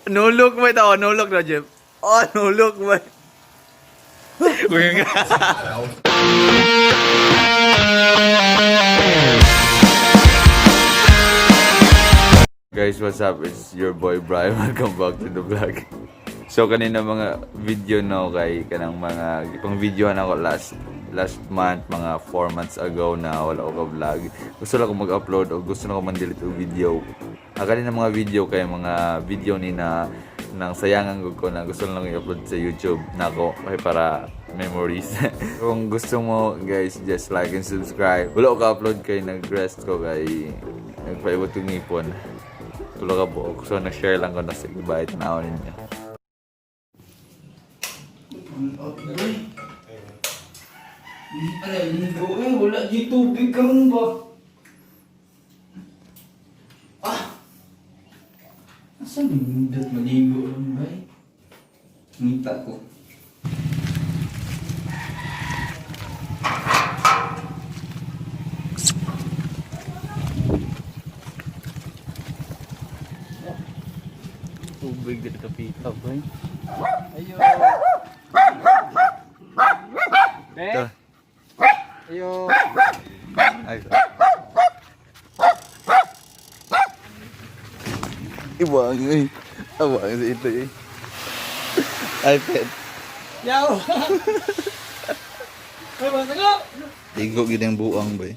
No look mo ito. No look na, Jeff. Oh, no look mo. Guys, what's up? It's your boy Brian. Welcome back to the vlog. So kanina mga video no kay kanang mga ipang videohan ako last month, mga 4 months ago na wala ko vlog. Gusto lang ko mag-upload o gusto na ko man-delete og video. Kanina mga video kay mga video ni na nang sayangan ko na gusto lang i-upload sa YouTube nako kay para memories. Kung gusto mo guys, just like and subscribe. Wala ko ka-upload kay nag-rest ko kay nagpaibot yung ngipon. Tulo ka po. So, na-share lang ko na sa iba. Tanaw ninyo. Alay, ligo eh. Wala di tubig karon ba? Asan yung nindot maligo lang ba eh? Ngita ko. Tubig dito kapita, boy. Ayo. Be? Ayo. Ay. Iwang eh. Awang sa ito eh. iPad. Yaw. Ay, basta ko. Ligo gid ang buang, boy.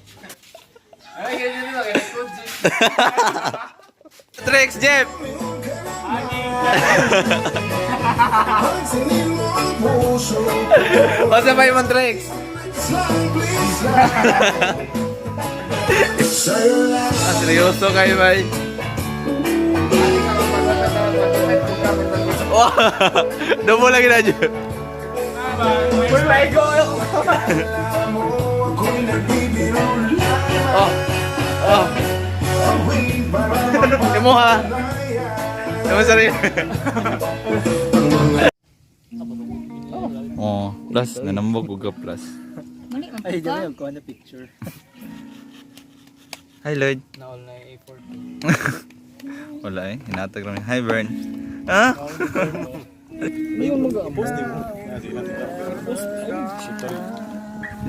Ay, ganyan nila kay project. Tricks, Jeff! Masa pa yung tricks? Seryoso kayo, bay? Dobo lagi na, Jeff. Uy, may go. Oh. Emo ha. Emo sorry. Oh, plus nanambog ko ka plus. Ay, dyan ko na picture. Hi Lloyd. Na all na A14. Wala eh, hinatag lang. Hi Bern. Ha? Ayun mag-post din mo.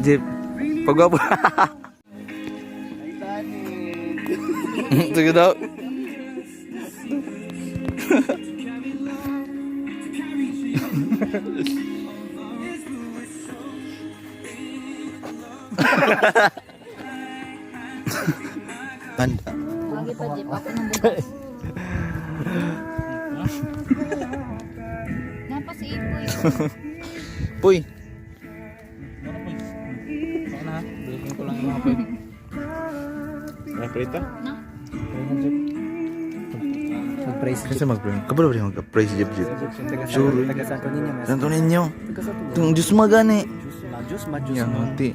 Jeep. Pagwapo. Sige daw. Anda. Lagi pa, Jeep. Ako nang bukas. Napa si Ipoy. Puy. Ano ha? Balikin ko lang yung mga pwede. May prito? Na? Mag-praise Kasi mag-praise. Kabalo ba yung mag-praise Jeep Jeep? Sure. Taga Santo Niño. Santo ninyo. Taga Santo Niño. Itong Diyos magani. Diyos, ma-Diyos Yang mo. hati.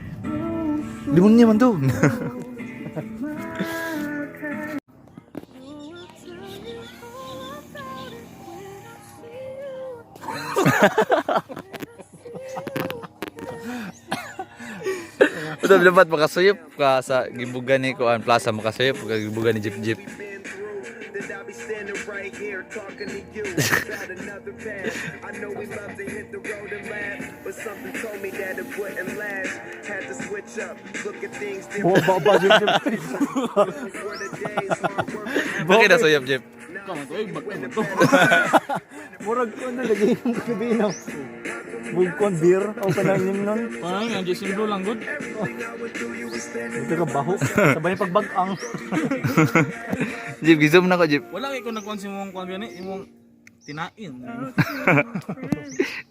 Limon niya man to. Udah dapat makasuyop ka sa gibugan ni Kuan Plaza makasuyop ka gibugan ni Jeep Jeep. I'll be standing right here talking to you about another path. I know we love to hit the road and laugh, but something told me that it wouldn't last. Had to switch up, look at things different. Were the days hard work. Bakit na suyop Jeep? Murag ko na lagi yung kabinaw. Bugkon beer o pananim nun. Parang yung Jason Blue lang good. Ito ka baho. Sabay yung pagbag-ang. Jeep, gizom na ko Jeep. Wala kayo kung nagkuhan si mong kuhan gani, imong tinain.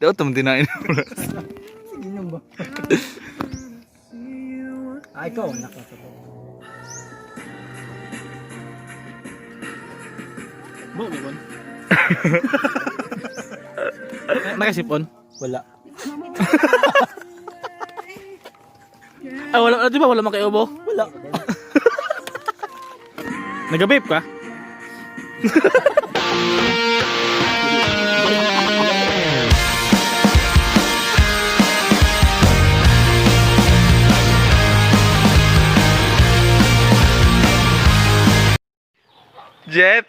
Daw tum tinain. Sige nyo ba? Ikaw, nakasabay. Bo, may kon. Nakasipon? Wala. Ah, wala, di ba wala makaiubo? Wala. Nag-vape ka? Jeff!